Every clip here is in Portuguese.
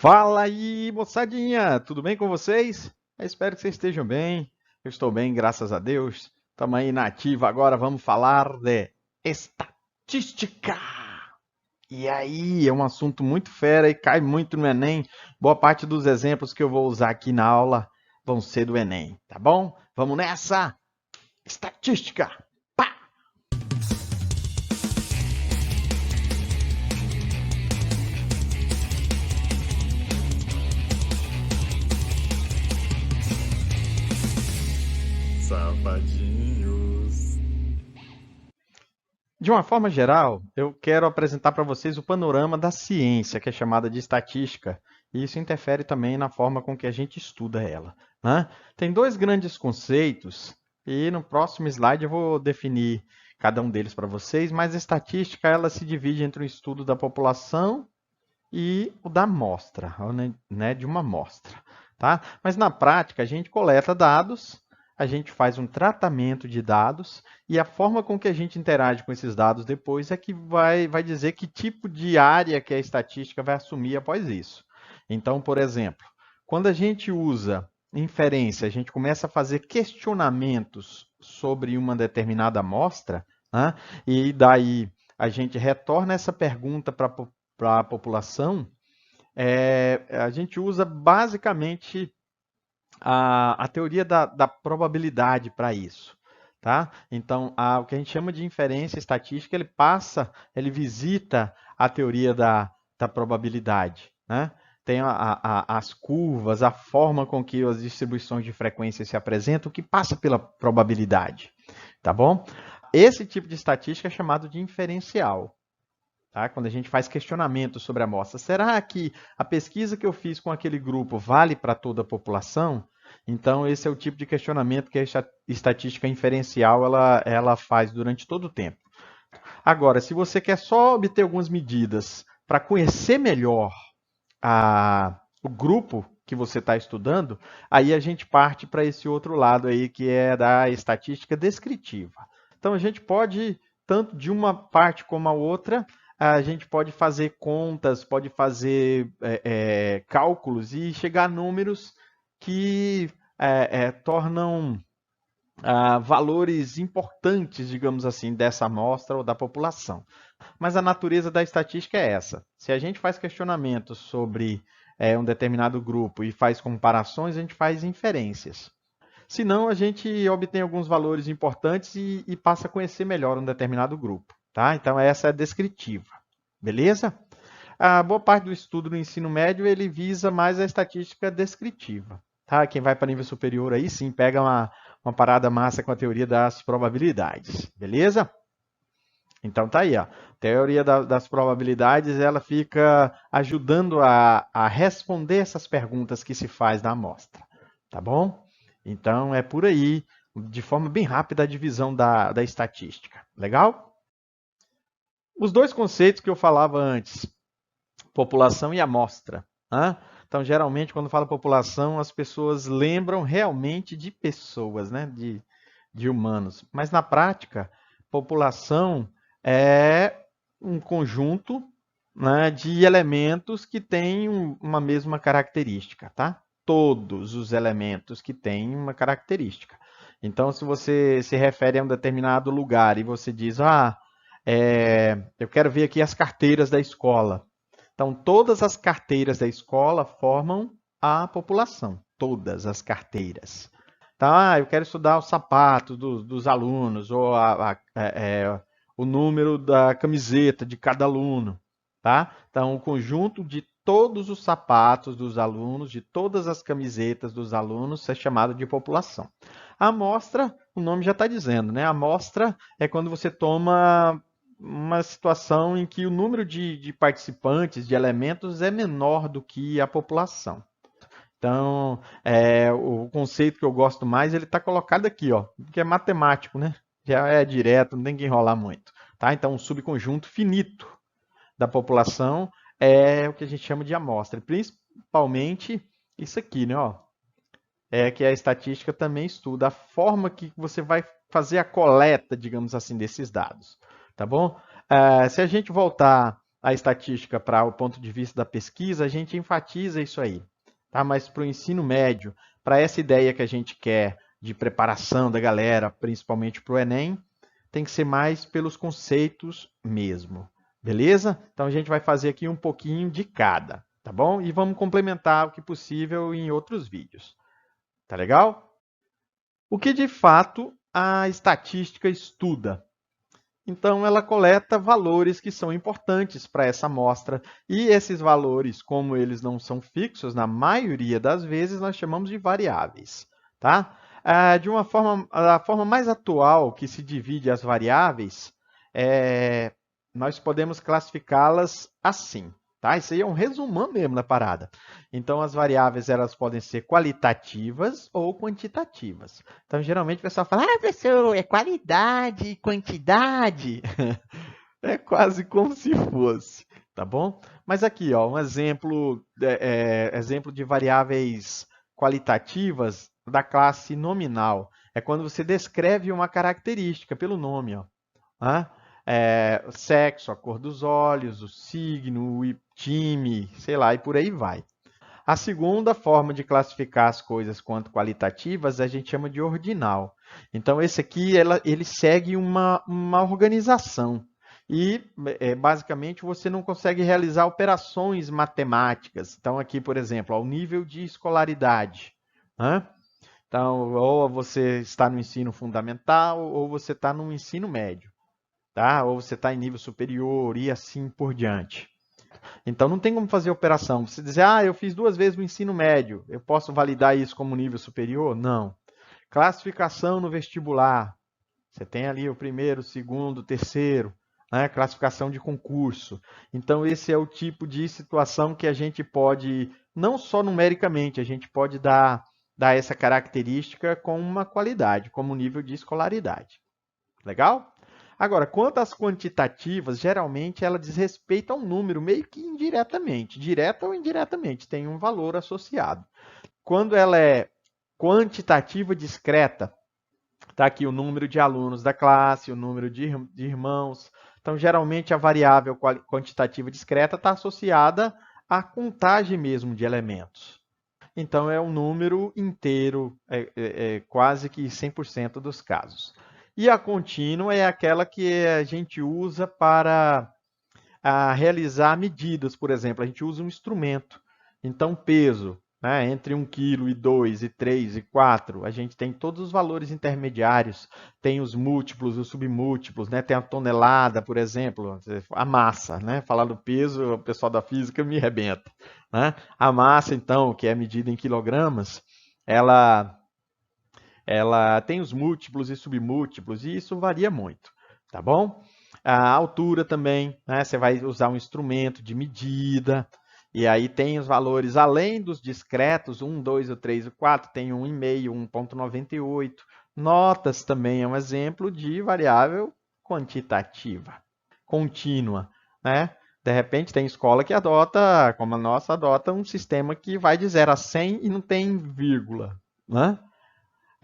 Fala aí, moçadinha! Tudo bem com vocês? Eu espero que vocês estejam bem. Eu estou bem, graças a Deus. Estamos aí na ativa agora, vamos falar de estatística. E aí, é um assunto muito fera e cai muito no Enem. Boa parte dos exemplos que eu vou usar aqui na aula vão ser do Enem, tá bom? Vamos nessa! Estatística! Pá! Safadinhos. De uma forma geral, eu quero apresentar para vocês o panorama da ciência, que é chamada de estatística, e isso interfere também na forma com que a gente estuda ela, né? Tem dois grandes conceitos, e no próximo slide eu vou definir cada um deles para vocês, mas a estatística ela se divide entre o estudo da população e o da amostra, né, de uma amostra, tá? Mas na prática a gente coleta dados, a gente faz um tratamento de dados e a forma com que a gente interage com esses dados depois é que vai dizer que tipo de área que a estatística vai assumir após isso. Então, por exemplo, quando a gente usa inferência, a gente começa a fazer questionamentos sobre uma determinada amostra, né? E daí a gente retorna essa pergunta para a população, a gente usa basicamente a teoria da probabilidade para isso. Tá? Então, o que a gente chama de inferência estatística, ele visita a teoria da probabilidade. Né? Tem as curvas, a forma com que as distribuições de frequência se apresentam, que passa pela probabilidade. Tá bom? Esse tipo de estatística é chamado de inferencial. Tá? Quando a gente faz questionamento sobre a amostra, será que a pesquisa que eu fiz com aquele grupo vale para toda a população? Então, esse é o tipo de questionamento que a estatística inferencial ela faz durante todo o tempo. Agora, se você quer só obter algumas medidas para conhecer melhor o grupo que você está estudando, aí a gente parte para esse outro lado aí, que é da estatística descritiva. Então, a gente pode, tanto de uma parte como a outra, a gente pode fazer contas, pode fazer cálculos e chegar a números que tornam valores importantes, digamos assim, dessa amostra ou da população. Mas a natureza da estatística é essa. Se a gente faz questionamentos sobre um determinado grupo e faz comparações, a gente faz inferências. Se não, a gente obtém alguns valores importantes e passa a conhecer melhor um determinado grupo. Tá? Então, essa é a descritiva. Beleza? A boa parte do estudo no ensino médio ele visa mais a estatística descritiva. Tá? Quem vai para nível superior aí sim pega uma parada massa com a teoria das probabilidades. Beleza? Então tá aí, ó. A teoria das probabilidades ela fica ajudando a responder essas perguntas que se faz na amostra. Tá bom? Então é por aí, de forma bem rápida, a divisão da estatística. Legal? Os dois conceitos que eu falava antes, população e amostra. Né? Então, geralmente, quando fala população, as pessoas lembram realmente de pessoas, né? de humanos. Mas, na prática, população é um conjunto, né, de elementos que têm uma mesma característica. Tá? Todos os elementos que têm uma característica. Então, se você se refere a um determinado lugar e você diz, eu quero ver aqui as carteiras da escola. Então, todas as carteiras da escola formam a população. Todas as carteiras. Então, eu quero estudar os sapatos dos alunos, ou o número da camiseta de cada aluno. Tá? Então, o conjunto de todos os sapatos dos alunos, de todas as camisetas dos alunos, é chamado de população. A amostra, o nome já está dizendo, né? A amostra é quando você toma uma situação em que o número de participantes, de elementos, é menor do que a população. Então, o conceito que eu gosto mais, ele está colocado aqui, ó, que é matemático, né? Já é direto, não tem que enrolar muito. Tá? Então, um subconjunto finito da população é o que a gente chama de amostra. Principalmente isso aqui, né? Ó, que a estatística também estuda a forma que você vai fazer a coleta, digamos assim, desses dados. Tá bom? Se a gente voltar a estatística para o ponto de vista da pesquisa, a gente enfatiza isso aí. Tá? Mas para o ensino médio, para essa ideia que a gente quer de preparação da galera, principalmente para o Enem, tem que ser mais pelos conceitos mesmo. Beleza? Então a gente vai fazer aqui um pouquinho de cada, tá bom? E vamos complementar o que possível em outros vídeos. Tá legal? O que de fato a estatística estuda? Então, ela coleta valores que são importantes para essa amostra, e esses valores, como eles não são fixos, na maioria das vezes nós chamamos de variáveis. Tá? A forma mais atual que se divide as variáveis, nós podemos classificá-las assim. Tá? Isso aí é um resumão mesmo da parada. Então, as variáveis elas podem ser qualitativas ou quantitativas. Então, geralmente o pessoal fala, professor, é qualidade e quantidade. É quase como se fosse, tá bom? Mas aqui, ó, um exemplo, exemplo de variáveis qualitativas da classe nominal. É quando você descreve uma característica pelo nome, ó. O sexo, a cor dos olhos, o signo, o time, sei lá, e por aí vai. A segunda forma de classificar as coisas quanto qualitativas a gente chama de ordinal. Então, esse aqui ele segue uma organização. E, basicamente, você não consegue realizar operações matemáticas. Então, aqui, por exemplo, o nível de escolaridade. Né? Então, ou você está no ensino fundamental ou você está no ensino médio. Tá? Ou você está em nível superior e assim por diante. Então não tem como fazer operação. Você dizer, eu fiz 2 vezes o ensino médio, eu posso validar isso como nível superior? Não. Classificação no vestibular. Você tem ali o primeiro, o segundo, o terceiro, né? Classificação de concurso. Então esse é o tipo de situação que a gente pode, não só numericamente, a gente pode dar essa característica com uma qualidade, como nível de escolaridade. Legal? Agora, quanto às quantitativas, geralmente ela diz respeito a um número, meio que indiretamente, direta ou indiretamente, tem um valor associado. Quando ela é quantitativa discreta, está aqui o número de alunos da classe, o número de irmãos. Então, geralmente a variável quantitativa discreta está associada à contagem mesmo de elementos. Então, é um número inteiro, quase que 100% dos casos. E a contínua é aquela que a gente usa para realizar medidas, por exemplo. A gente usa um instrumento. Então, peso, né, entre 1 kg e 2, e 3, e 4, a gente tem todos os valores intermediários, tem os múltiplos, os submúltiplos, né, tem a tonelada, por exemplo, a massa. Né, falar do peso, o pessoal da física me arrebenta. Né? A massa, então, que é medida em quilogramas, ela tem os múltiplos e submúltiplos, e isso varia muito, tá bom? A altura também, né? Você vai usar um instrumento de medida, e aí tem os valores, além dos discretos, 1, 2, 3 e 4, tem 1,5, 1,98. Notas também é um exemplo de variável quantitativa, contínua, né? De repente tem escola que adota, como a nossa, adota um sistema que vai de 0 a 100 e não tem vírgula, né?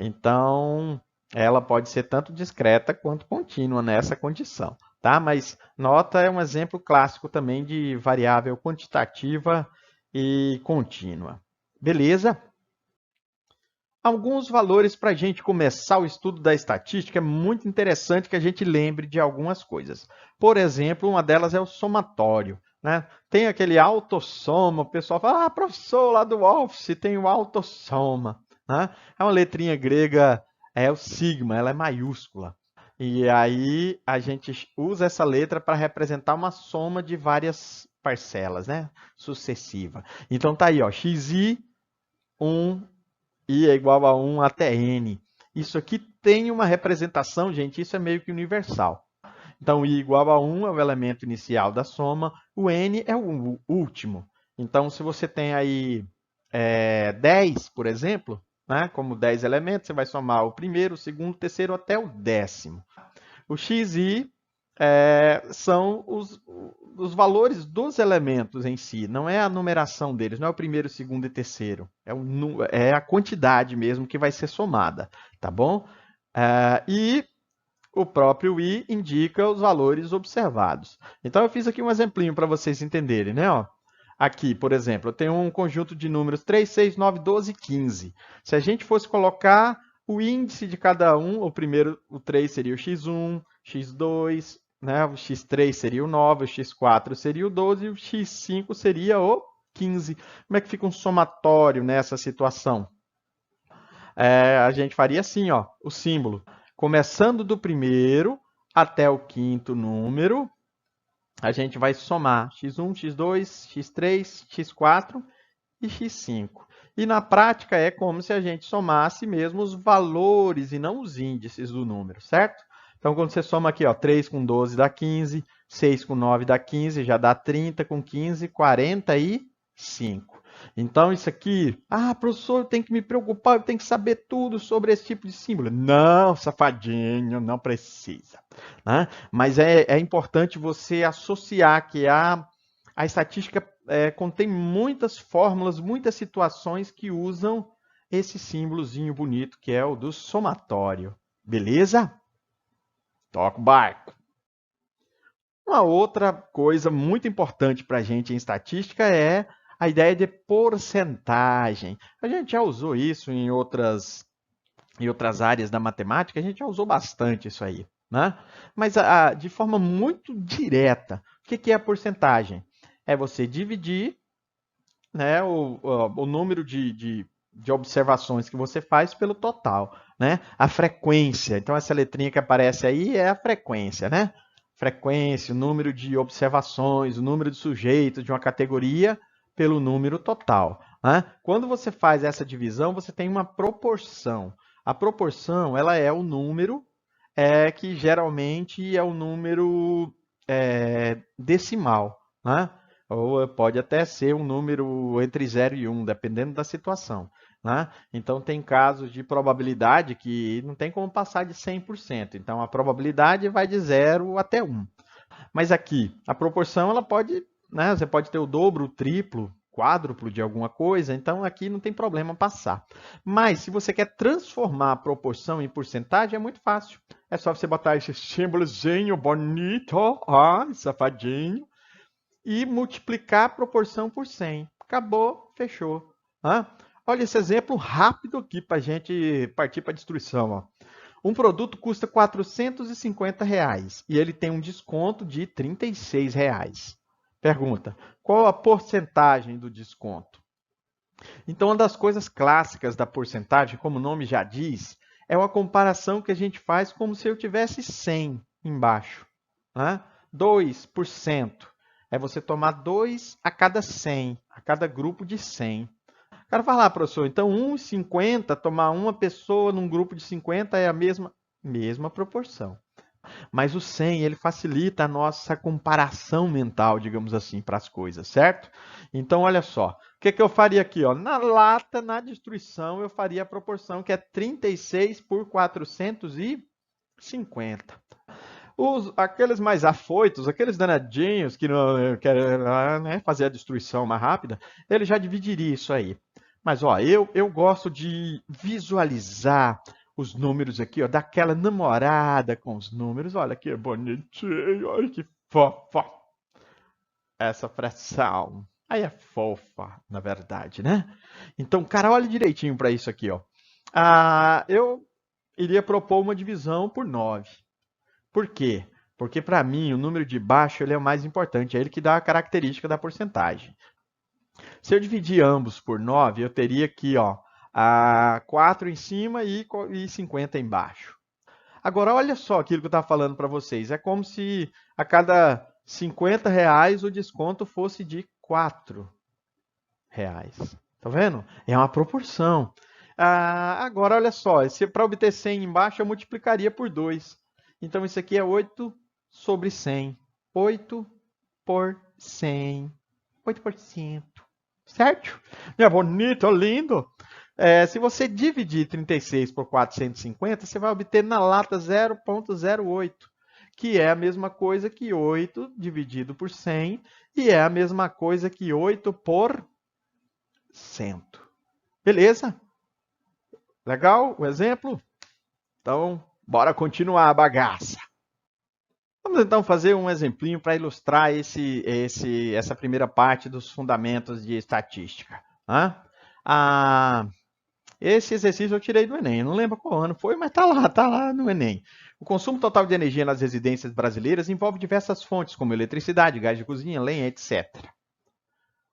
Então, ela pode ser tanto discreta quanto contínua nessa condição, tá? Mas nota é um exemplo clássico também de variável quantitativa e contínua. Beleza? Alguns valores para a gente começar o estudo da estatística, é muito interessante que a gente lembre de algumas coisas. Por exemplo, uma delas é o somatório. Né? Tem aquele autossoma, o pessoal fala, professor, lá do Office tem o autossoma. Né? É uma letrinha grega, é o sigma, ela é maiúscula. E aí a gente usa essa letra para representar uma soma de várias parcelas, né? Sucessiva. Então tá aí, ó, xi, 1, I é igual a 1 até N. Isso aqui tem uma representação, gente, isso é meio que universal. Então, I igual a 1 é o elemento inicial da soma, o N é o último. Então, se você tem aí 10, por exemplo, né, como 10 elementos, você vai somar o primeiro, o segundo, o terceiro até o 10º. O xi são os valores dos elementos em si, não é a numeração deles, não é o primeiro, segundo e terceiro. É a quantidade mesmo que vai ser somada, tá bom? E o próprio i indica os valores observados. Então, eu fiz aqui um exemplinho para vocês entenderem, né? Ó, aqui, por exemplo, eu tenho um conjunto de números 3, 6, 9, 12 e 15. Se a gente fosse colocar o índice de cada um, o primeiro, o 3 seria o x1, x2, né? O x3 seria o 9, o x4 seria o 12 e o x5 seria o 15. Como é que fica um somatório nessa situação? A gente faria assim, ó, o símbolo. Começando do primeiro até o quinto número, a gente vai somar x1, x2, x3, x4 e x5. E na prática é como se a gente somasse mesmo os valores e não os índices do número, certo? Então, quando você soma aqui, ó, 3 com 12 dá 15, 6 com 9 dá 15, já dá 30 com 15, 45. Então, isso aqui, professor, eu tenho que me preocupar, eu tenho que saber tudo sobre esse tipo de símbolo. Não, safadinho, não precisa. Né? Mas é importante você associar que a estatística contém muitas fórmulas, muitas situações que usam esse símbolozinho bonito, que é o do somatório. Beleza? Toca o barco. Uma outra coisa muito importante para a gente em estatística é a ideia de porcentagem. A gente já usou isso em outras áreas da matemática, a gente já usou bastante isso aí. Né? Mas de forma muito direta, o que é a porcentagem? É você dividir, né, o número de observações que você faz pelo total, né? A frequência. Então, essa letrinha que aparece aí é a frequência, né? Frequência, o número de observações, o número de sujeitos de uma categoria pelo número total. Né? Quando você faz essa divisão, você tem uma proporção. A proporção, ela é o número que geralmente é o número decimal, né? Ou pode até ser um número entre 0 e 1, dependendo da situação. Né? Então, tem casos de probabilidade que não tem como passar de 100%. Então, a probabilidade vai de 0 até 1. Mas aqui, a proporção, ela pode, né? Você pode ter o dobro, o triplo, quádruplo de alguma coisa, então aqui não tem problema passar. Mas, se você quer transformar a proporção em porcentagem, é muito fácil. É só você botar esse símbolozinho bonito, safadinho, e multiplicar a proporção por 100. Acabou, fechou. Olha esse exemplo rápido aqui para a gente partir para a destruição. Ó. Um produto custa R$ 450 e ele tem um desconto de R$ 36. Pergunta, qual a porcentagem do desconto? Então, uma das coisas clássicas da porcentagem, como o nome já diz, é uma comparação que a gente faz como se eu tivesse 100 embaixo. 2%. É você tomar 2 a cada 100, a cada grupo de 100. O cara fala, professor, então 1,50, tomar uma pessoa num grupo de 50 é a mesma proporção. Mas o 100, ele facilita a nossa comparação mental, digamos assim, para as coisas, certo? Então, olha só, o que eu faria aqui? Ó? Na lata, na destruição, eu faria a proporção que é 36 por 450. Aqueles mais afoitos, aqueles danadinhos que não querem fazer a destruição mais rápida, ele já dividiria isso aí. Mas ó, eu gosto de visualizar os números aqui, ó, daquela namorada com os números. Olha que bonitinho, olha que fofa essa fração. Aí é fofa, na verdade, né? Então, cara, olha direitinho para isso aqui, ó. Eu iria propor uma divisão por 9. Por quê? Porque para mim o número de baixo ele é o mais importante, é ele que dá a característica da porcentagem. Se eu dividir ambos por 9, eu teria aqui ó, 4 em cima e 50 embaixo. Agora, olha só aquilo que eu estava falando para vocês. É como se a cada R$ 50 o desconto fosse de R$ 4. Tá vendo? É uma proporção. Agora, olha só. Para obter 100 embaixo, eu multiplicaria por 2. Então, isso aqui é 8 sobre 100. 8 por 100. 8%. Certo? É bonito, lindo. Se você dividir 36 por 450, você vai obter na lata 0,08, que é a mesma coisa que 8 dividido por 100, e é a mesma coisa que 8 por 100. Beleza? Legal o exemplo? Então, Bora continuar a bagaça. Vamos então fazer um exemplinho para ilustrar essa primeira parte dos fundamentos de estatística. Esse exercício eu tirei do Enem, eu não lembro qual ano foi, mas tá lá no Enem. O consumo total de energia nas residências brasileiras envolve diversas fontes, como eletricidade, gás de cozinha, lenha, etc.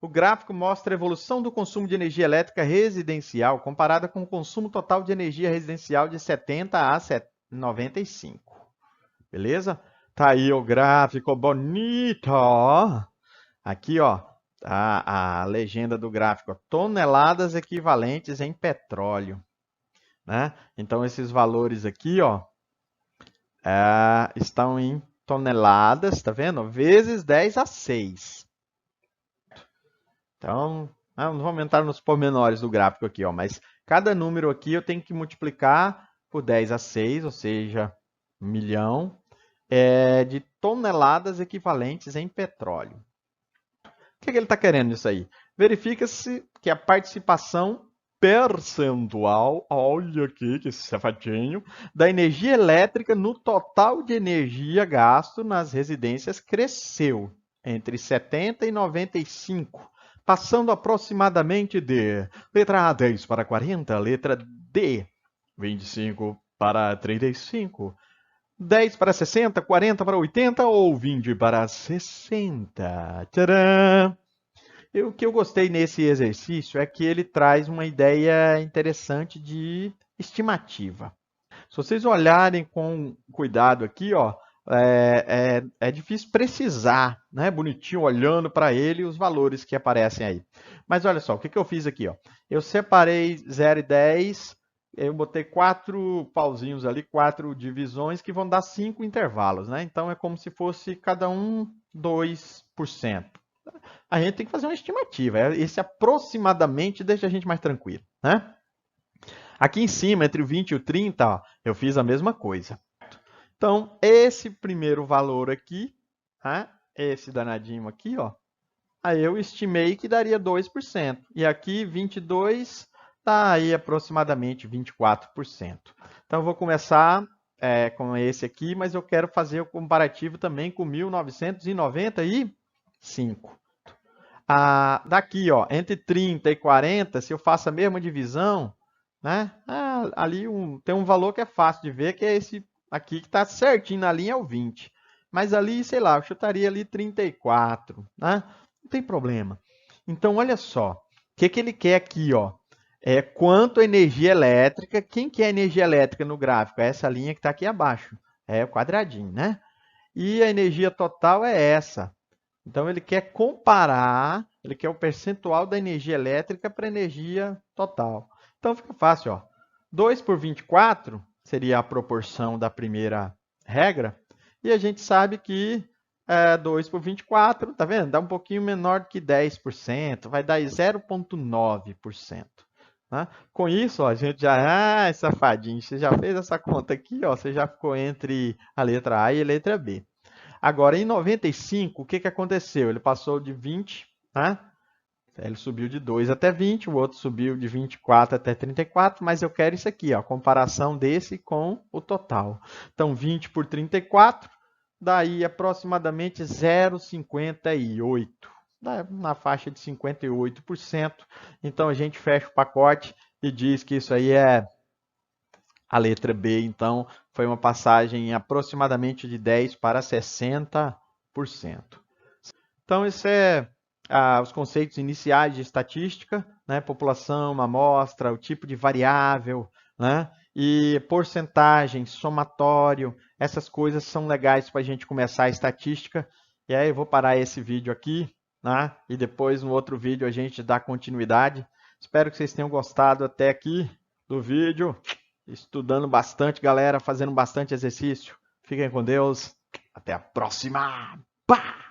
O gráfico mostra a evolução do consumo de energia elétrica residencial comparada com o consumo total de energia residencial de 70 a 95. Beleza? Tá aí o gráfico bonito. Aqui, ó, a legenda do gráfico. Toneladas equivalentes em petróleo. Né? Então, esses valores aqui, ó, estão em toneladas, tá vendo? Vezes 10 a 6. Então, não vamos entrar nos pormenores do gráfico aqui, ó, mas cada número aqui eu tenho que multiplicar por 10 a 6, ou seja, 1 milhão de toneladas equivalentes em petróleo. O que ele está querendo nisso aí? Verifica-se que a participação percentual, olha aqui que safadinho, da energia elétrica no total de energia gasto nas residências cresceu entre 70 e 95, passando aproximadamente de letra A 10 para 40, letra D 25 para 35, 10 para 60, 40 para 80 ou 20 para 60. Tcharam! O que eu gostei nesse exercício é que ele traz uma ideia interessante de estimativa. Se vocês olharem com cuidado aqui, ó, é difícil precisar, né? Bonitinho, olhando para ele os valores que aparecem aí. Mas olha só, o que eu fiz aqui? Ó? Eu separei 0 e 10, eu botei 4 pauzinhos ali, 4 divisões que vão dar 5 intervalos, né? Então é como se fosse cada um 2%. A gente tem que fazer uma estimativa. Esse aproximadamente deixa a gente mais tranquilo, né? Aqui em cima, entre o 20 e o 30, ó, eu fiz a mesma coisa. Então, esse primeiro valor aqui, esse danadinho aqui, ó, aí eu estimei que daria 2%. E aqui, 22, tá aí aproximadamente 24%. Então, eu vou começar com esse aqui, mas eu quero fazer o comparativo também com 1995. Daqui, ó, entre 30 e 40, se eu faço a mesma divisão, né? Ali tem um valor que é fácil de ver, que é esse aqui que está certinho na linha, é o 20. Mas ali, sei lá, eu chutaria ali 34, né? Não tem problema. Então, olha só, o que ele quer aqui, ó? Quanto a energia elétrica, quem que é a energia elétrica no gráfico? É essa linha que está aqui abaixo, é o quadradinho, né? E a energia total é essa. Então, ele quer comparar, ele quer o percentual da energia elétrica para a energia total. Então, fica fácil, ó. 2 por 24 seria a proporção da primeira regra. E a gente sabe que 2 por 24, tá vendo? Dá um pouquinho menor do que 10%, vai dar 0,9%. Né? Com isso, ó, a gente já... safadinho, você já fez essa conta aqui, ó, você já ficou entre a letra A e a letra B. Agora, em 95, o que aconteceu? Ele passou de 20, né? Ele subiu de 2 até 20, o outro subiu de 24 até 34, mas eu quero isso aqui, ó, a comparação desse com o total. Então, 20 por 34, daí aproximadamente 0,58, na faixa de 58%. Então, a gente fecha o pacote e diz que isso aí é a letra B, então, foi uma passagem aproximadamente de 10 para 60%. Então, esses os conceitos iniciais de estatística, né? População, amostra, o tipo de variável, né? E porcentagem, somatório, essas coisas são legais para a gente começar a estatística. E aí eu vou parar esse vídeo aqui, né? E depois no outro vídeo a gente dá continuidade. Espero que vocês tenham gostado até aqui do vídeo. Estudando bastante, galera, fazendo bastante exercício. Fiquem com Deus. Até a próxima. Pá!